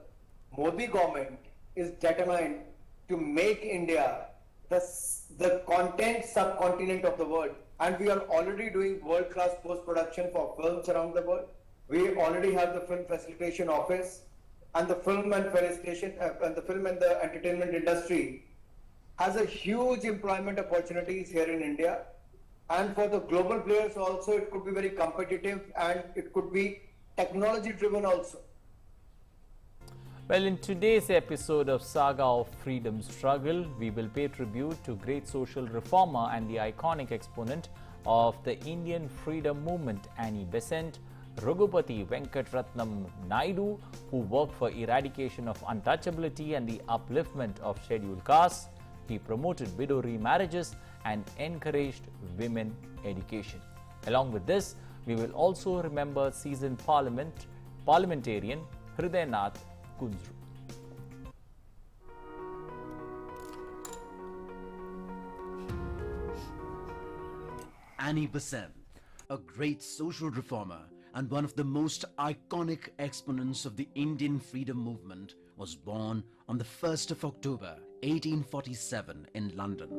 Modi government is determined to make India the content subcontinent of the world, and we are already doing world-class post-production for films around the world. We already have the film facilitation office, and the film and the entertainment industry has a huge employment opportunities here in India. And for the global players also, it could be very competitive and it could be technology driven also. Well, in today's episode of Saga of Freedom Struggle, we will pay tribute to great social reformer and the iconic exponent of the Indian freedom movement, Annie Besant, Raghupati Venkatratnam Naidu, who worked for eradication of untouchability and the upliftment of scheduled castes. He promoted widow remarriages and encouraged women education. Along with this, we will also remember seasoned parliamentarian Hridaynath Kunzru. Annie Besant, a great social reformer and one of the most iconic exponents of the Indian freedom movement, was born on the 1st of October 1847 in London.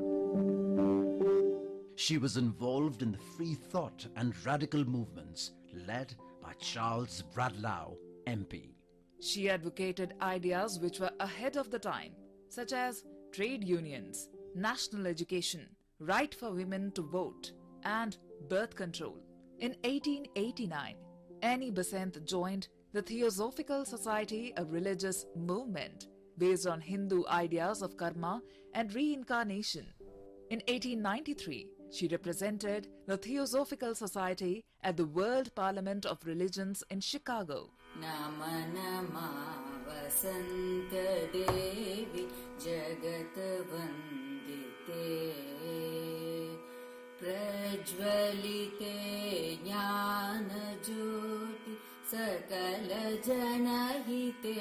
She was involved in the free thought and radical movements led by Charles Bradlaugh, MP. She advocated ideas which were ahead of the time, such as trade unions, national education, right for women to vote, and birth control. In 1889, Annie Besant joined the Theosophical Society, a religious movement based on Hindu ideas of karma and reincarnation. In 1893, she represented the Theosophical Society at the World Parliament of Religions in Chicago. Nama Nama Vasanta Devi Jagat Vandite Prajvalite Jnana Jyoti Sakala Janahite.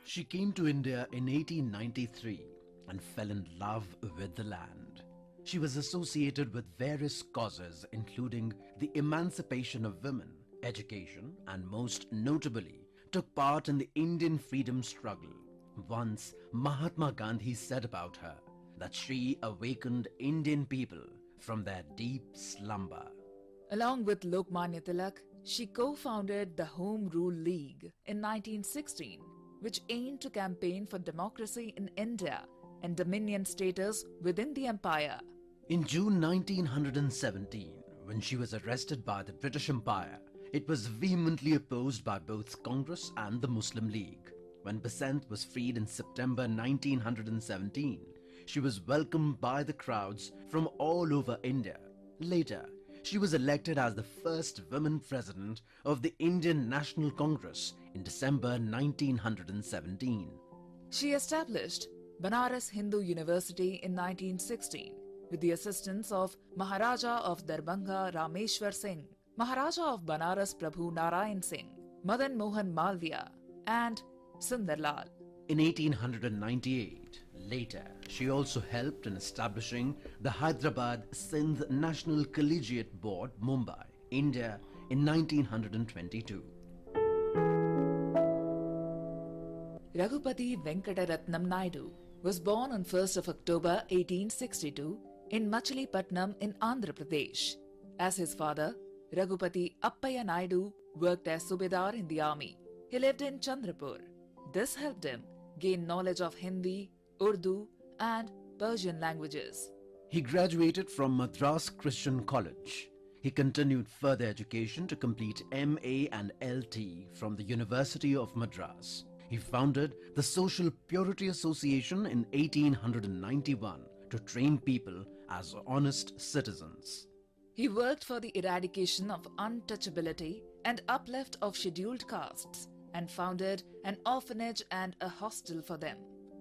She came to India in 1893 and fell in love with the land. She was associated with various causes, including the emancipation of women, education, and most notably, took part in the Indian freedom struggle. Once, Mahatma Gandhi said about her that she awakened Indian people from their deep slumber. Along with Lokmanya Tilak, she co-founded the Home Rule League in 1916, which aimed to campaign for democracy in India and dominion status within the empire. In June 1917, when she was arrested by the British Empire, it was vehemently opposed by both Congress and the Muslim League. When Besant was freed in September 1917, she was welcomed by the crowds from all over India. Later, she was elected as the first woman president of the Indian National Congress in December 1917. She established Banaras Hindu University in 1916 with the assistance of Maharaja of Darbhanga Rameshwar Singh, Maharaja of Banaras Prabhu Narayan Singh, Madan Mohan Malviya, and Sundarlal. In 1898, later, she also helped in establishing the Hyderabad Sindh National Collegiate Board, Mumbai, India in 1922. Raghupati Venkatratnam Naidu was born on 1st of October 1862 in Machilipatnam in Andhra Pradesh. As his father, Raghupati Appaya Naidu worked as Subedar in the army. He lived in Chandrapur. This helped him gain knowledge of Hindi, Urdu, and Persian languages. He graduated from Madras Christian College. He continued further education to complete MA and LT from the University of Madras. He founded the Social Purity Association in 1891 to train people as honest citizens. He worked for the eradication of untouchability and uplift of scheduled castes and founded an orphanage and a hostel for them.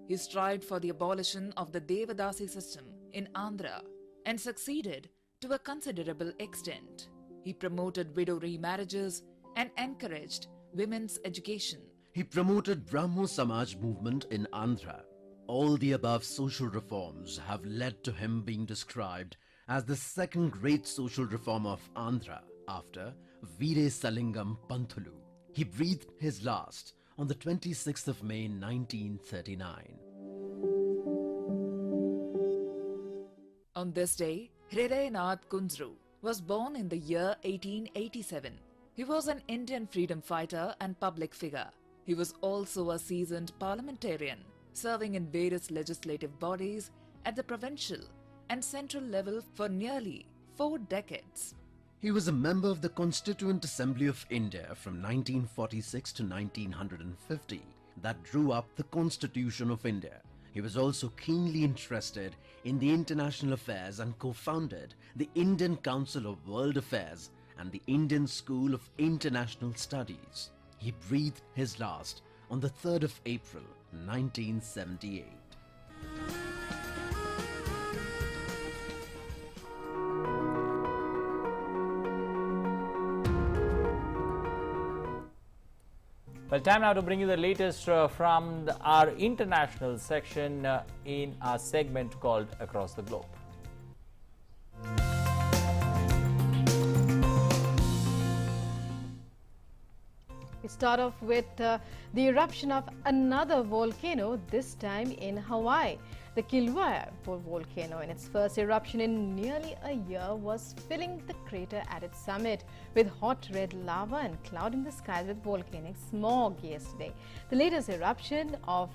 He strived for the abolition of the Devadasi system in Andhra and succeeded to a considerable extent. He promoted widow remarriages and encouraged women's education. He promoted Brahmo Samaj movement in Andhra. All the above social reforms have led to him being described as the second great social reformer of Andhra after Veere Salingam Panthulu. He breathed his last on the 26th of May 1939. On this day, Hridaynath Kunzru was born in the year 1887. He was an Indian freedom fighter and public figure. He was also a seasoned parliamentarian, serving in various legislative bodies at the provincial and central level for nearly 4 decades. He was a member of the Constituent Assembly of India from 1946 to 1950 that drew up the Constitution of India. He was also keenly interested in the international affairs and co-founded the Indian Council of World Affairs and the Indian School of International Studies. He breathed his last on the 3rd of April, 1978. Well, time now to bring you the latest from our international section in our segment called Across the Globe. We start off with the eruption of another volcano, this time in Hawaii. The Kilauea volcano, in its first eruption in nearly a year, was filling the crater at its summit with hot red lava and clouding the skies with volcanic smog yesterday. The latest eruption of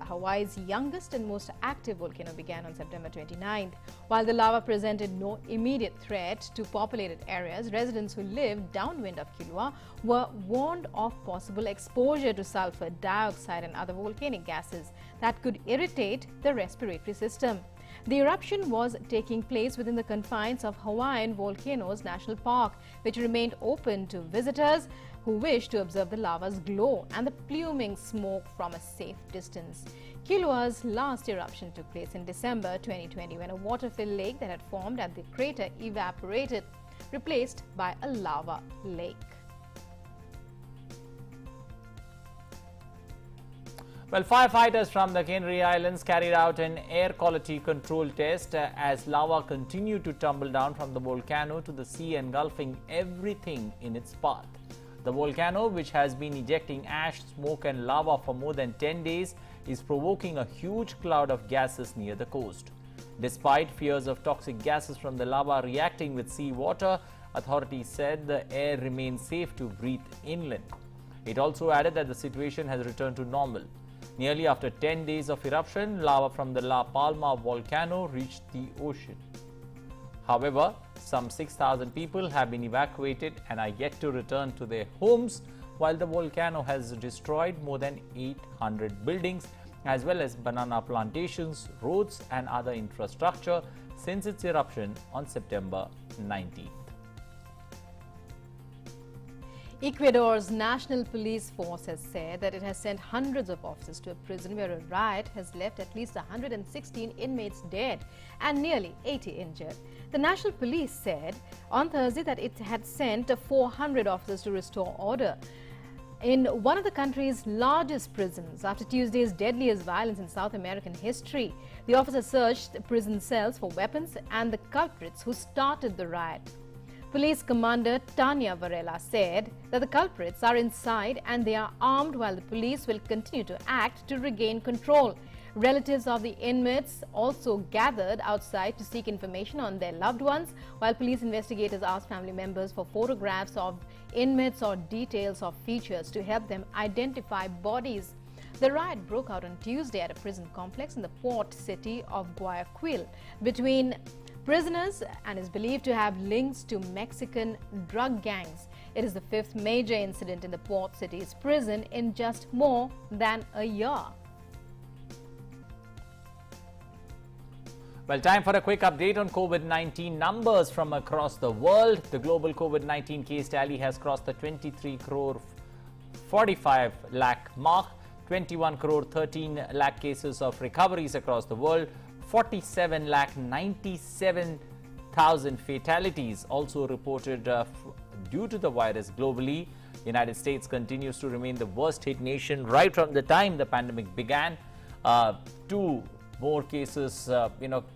Hawaii's youngest and most active volcano began on September 29th. While the lava presented no immediate threat to populated areas, residents who lived downwind of Kilauea were warned of possible exposure to sulfur dioxide and other volcanic gases that could irritate the respiratory system. The eruption was taking place within the confines of Hawaiian Volcanoes National Park, which remained open to visitors who wished to observe the lava's glow and the pluming smoke from a safe distance. Kilauea's last eruption took place in December 2020 when a water-filled lake that had formed at the crater evaporated, replaced by a lava lake. Well, firefighters from the Canary Islands carried out an air quality control test as lava continued to tumble down from the volcano to the sea, engulfing everything in its path. The volcano, which has been ejecting ash, smoke and lava for more than 10 days, is provoking a huge cloud of gases near the coast. Despite fears of toxic gases from the lava reacting with seawater, authorities said the air remains safe to breathe inland. It also added that the situation has returned to normal. Nearly after 10 days of eruption, lava from the La Palma volcano reached the ocean. However, some 6,000 people have been evacuated and are yet to return to their homes, while the volcano has destroyed more than 800 buildings, as well as banana plantations, roads and other infrastructure since its eruption on September 19th. Ecuador's National Police Force has said that it has sent hundreds of officers to a prison where a riot has left at least 116 inmates dead and nearly 80 injured. The National Police said on Thursday that it had sent 400 officers to restore order in one of the country's largest prisons after Tuesday's deadliest violence in South American history. The officers searched prison cells for weapons and the culprits who started the riot. Police Commander Tania Varela said that the culprits are inside and they are armed, while the police will continue to act to regain control. Relatives of the inmates also gathered outside to seek information on their loved ones, while police investigators asked family members for photographs of inmates or details of features to help them identify bodies. The riot broke out on Tuesday at a prison complex in the port city of Guayaquil between prisoners and is believed to have links to Mexican drug gangs. It is the 5th major incident in the port city's prison in just more than a year. Well, time for a quick update on COVID-19 numbers from across the world. The global COVID-19 case tally has crossed the 23 crore 45 lakh mark. 21 crore 13 lakh cases of recoveries across the world. 47 lakh 97,000 fatalities also reported due to the virus globally. United States continues to remain the worst hit nation right from the time the pandemic began. 2 more cases,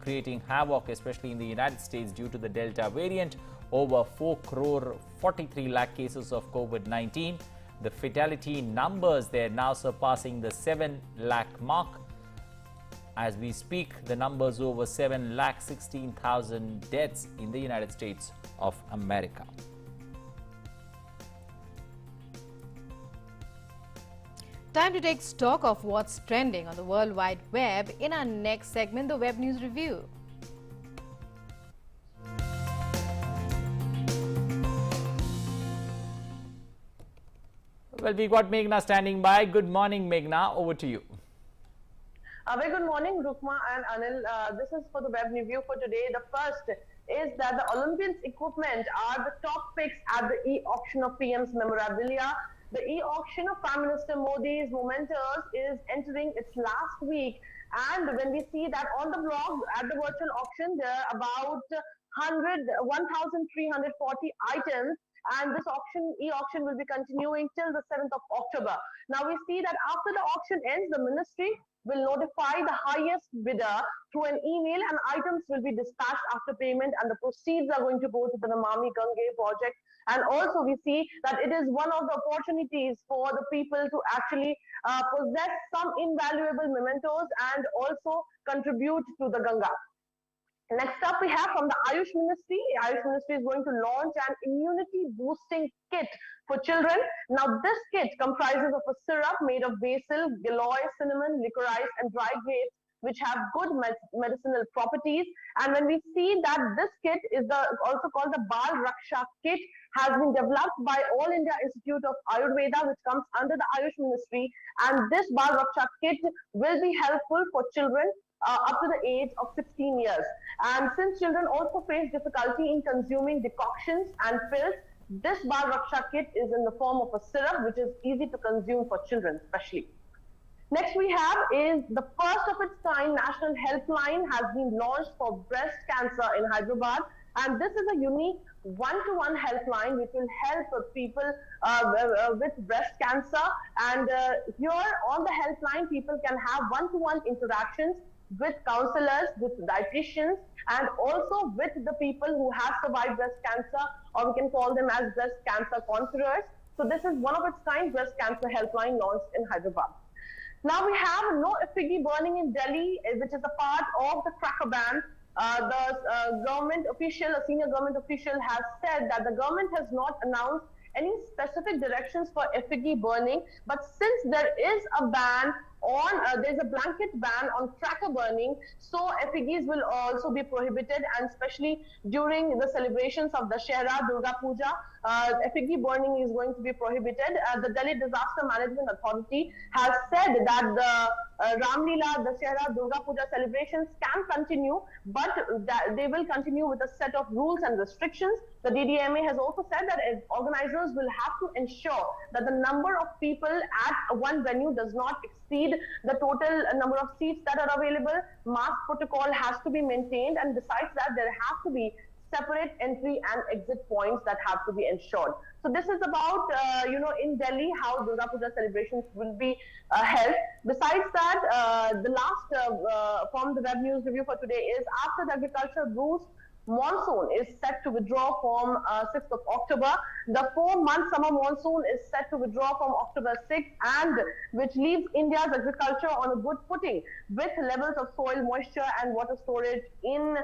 creating havoc, especially in the United States due to the Delta variant. Over 4 crore 43 lakh cases of COVID-19. The fatality numbers, they're now surpassing the 7 lakh mark. As we speak, the numbers over 7,16,000 deaths in the United States of America. Time to take stock of what's trending on the World Wide Web in our next segment, the Web News Review. Well, we got Meghna standing by. Good morning, Meghna. Over to you. Very good morning, Rukma and Anil. This is for the web review for today. The first is that the Olympians equipment are the top picks at the e-auction of PM's memorabilia. The e-auction of Prime Minister Modi's mementos is entering its last week. And when we see that on the blog at the virtual auction, there are about 1,340 items. And this e-auction will be continuing till the 7th of October. Now we see that after the auction ends, the ministry will notify the highest bidder through an email, and items will be dispatched after payment, and the proceeds are going to go to the Namami Gange project. And also we see that it is one of the opportunities for the people to actually possess some invaluable mementos and also contribute to the Ganga. Next up, we have from the Ayush Ministry. Ayush Ministry is going to launch an immunity boosting kit for children. Now, this kit comprises of a syrup made of basil, giloy, cinnamon, licorice, and dried grapes, which have good medicinal properties. And when we see that this kit is also called the Bal Raksha kit, has been developed by All India Institute of Ayurveda, which comes under the Ayush Ministry. And this Bal Raksha kit will be helpful for children up to the age of 16 years. And since children also face difficulty in consuming decoctions and pills, this Bal Raksha kit is in the form of a syrup, which is easy to consume for children especially. Next we have is the first of its kind national helpline has been launched for breast cancer in Hyderabad. And this is a unique one-to-one helpline which will help people with breast cancer. And here on the helpline, people can have one-to-one interactions with counselors, with dietitians, and also with the people who have survived breast cancer, or we can call them as breast cancer conquerors. So this is one of its kind breast cancer helpline launched in Hyderabad. Now we have no effigy burning in Delhi, which is a part of the cracker ban. The government official, a senior government official, has said that the government has not announced any specific directions for effigy burning, but since there is a ban on, there's a blanket ban on cracker burning, so effigies will also be prohibited, and especially during the celebrations of Dussehra, Durga Puja, effigy burning is going to be prohibited. The Delhi Disaster Management Authority has said that the Ram Leela, Dussehra, Durga Puja celebrations can continue, but that they will continue with a set of rules and restrictions. The DDMA has also said that organizers will have to ensure that the number of people at one venue does not exceed the total number of seats that are available. Mask protocol has to be maintained, and besides that, there have to be separate entry and exit points that have to be ensured. So this is about, in Delhi, how Durga Puja celebrations will be held. Besides that, the last from the web news review for today is after the agriculture boost, monsoon is set to withdraw from 6th of October. The 4-month summer monsoon is set to withdraw from October 6th, and which leaves India's agriculture on a good footing with levels of soil moisture and water storage in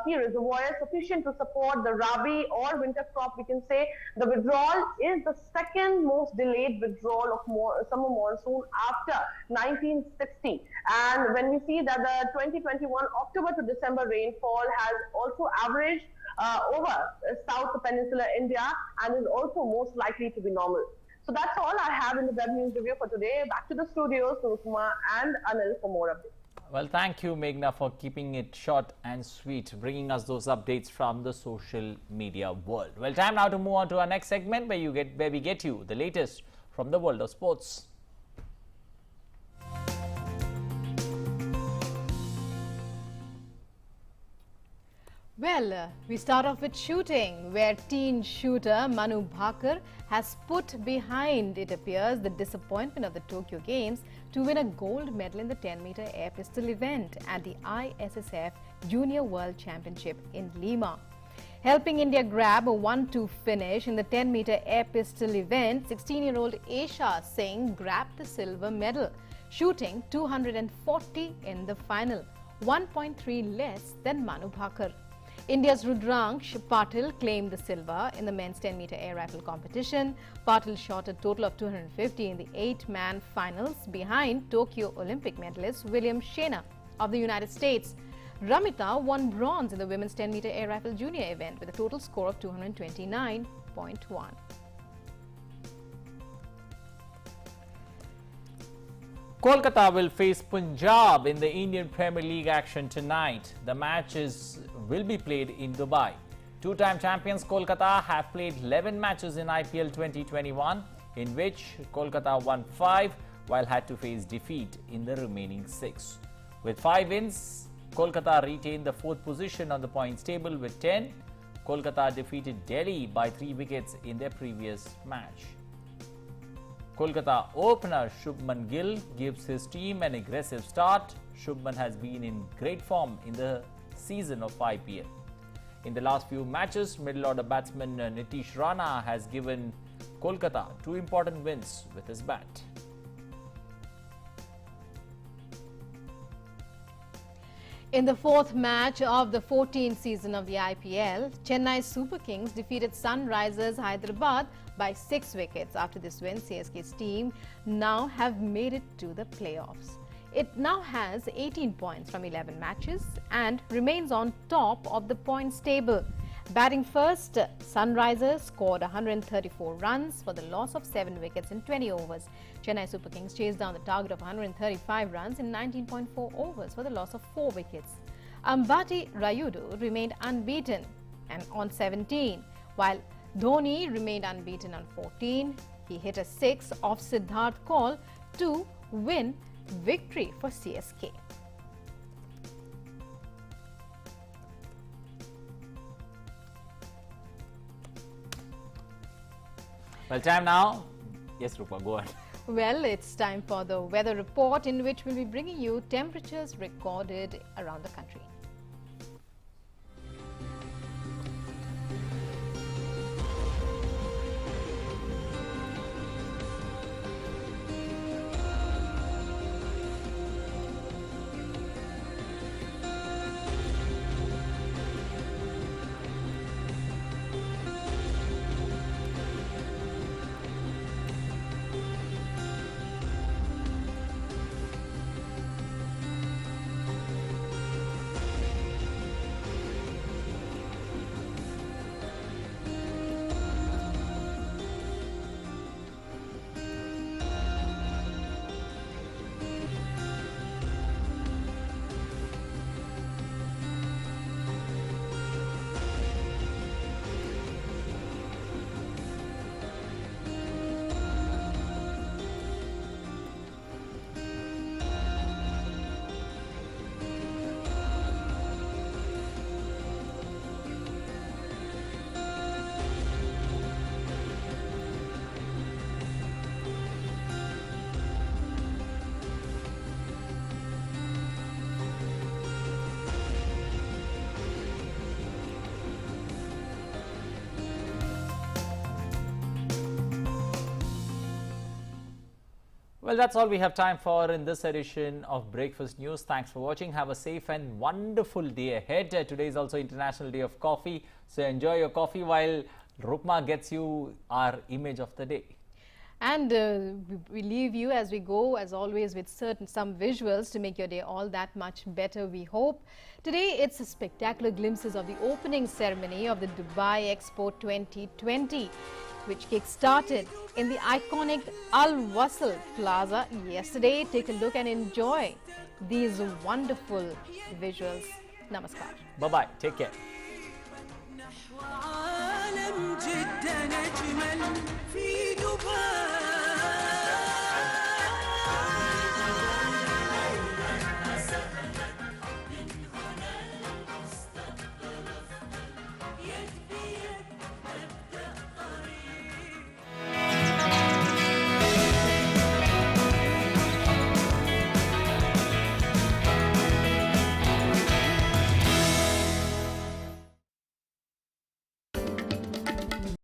key reservoirs sufficient to support the Rabi or winter crop. We can say the withdrawal is the second most delayed withdrawal of summer monsoon after 1960. And when we see that the 2021 October to December rainfall has also averaged over South Peninsular India and is also most likely to be normal. So that's all I have in the web news review for today. Back to the studios to Rukma and Anil for more updates. Well, thank you, Meghna, for keeping it short and sweet, bringing us those updates from the social media world. Well, time now to move on to our next segment where we get you the latest from the world of sports. Well, we start off with shooting, where teen shooter Manu Bhaker has put behind, it appears, the disappointment of the Tokyo Games to win a gold medal in the 10-meter air pistol event at the ISSF Junior World Championship in Lima. Helping India grab a 1-2 finish in the 10-meter air pistol event, 16-year-old Esha Singh grabbed the silver medal, shooting 240 in the final, 1.3 less than Manu Bhaker. India's Rudraksh Patil claimed the silver in the men's 10-meter air rifle competition. Patil shot a total of 250 in the 8-man finals behind Tokyo Olympic medalist William Shena of the United States. Ramita won bronze in the women's 10-meter air rifle junior event with a total score of 229.1. Kolkata will face Punjab in the Indian Premier League action tonight. The matches will be played in Dubai. Two-time champions Kolkata have played 11 matches in IPL 2021, in which Kolkata won 5 while had to face defeat in the remaining 6. With 5 wins, Kolkata retained the 4th position on the points table with 10. Kolkata defeated Delhi by 3 wickets in their previous match. Kolkata opener Shubman Gill gives his team an aggressive start. Shubman has been in great form in the season of IPL. In the last few matches, middle order batsman Nitish Rana has given Kolkata 2 important wins with his bat. In the 4th match of the 14th season of the IPL, Chennai Super Kings defeated Sunrisers Hyderabad by 6 wickets. After this win, CSK's team now have made it to the playoffs. It now has 18 points from 11 matches and remains on top of the points table. Batting first, Sunrisers scored 134 runs for the loss of 7 wickets in 20 overs. Chennai Super Kings chased down the target of 135 runs in 19.4 overs for the loss of 4 wickets. Ambati Rayudu remained unbeaten and on 17, while Dhoni remained unbeaten on 14. He hit a 6 off Siddharth Kaul to win victory for CSK. Well, time now. Yes, Rupa, go ahead. Well, it's time for the weather report, in which we'll be bringing you temperatures recorded around the country. Well, that's all we have time for in this edition of Breakfast News. Thanks for watching. Have a safe and wonderful day ahead. Today is also International Day of Coffee. So enjoy your coffee while Rukma gets you our image of the day. And we leave you as we go, as always, with some visuals to make your day all that much better, we hope. Today, it's spectacular glimpses of the opening ceremony of the Dubai Expo 2020, which kick-started in the iconic Al Wasl Plaza yesterday. Take a look and enjoy these wonderful visuals. Namaskar. Bye-bye. Take care. جدا أجمل في دبي.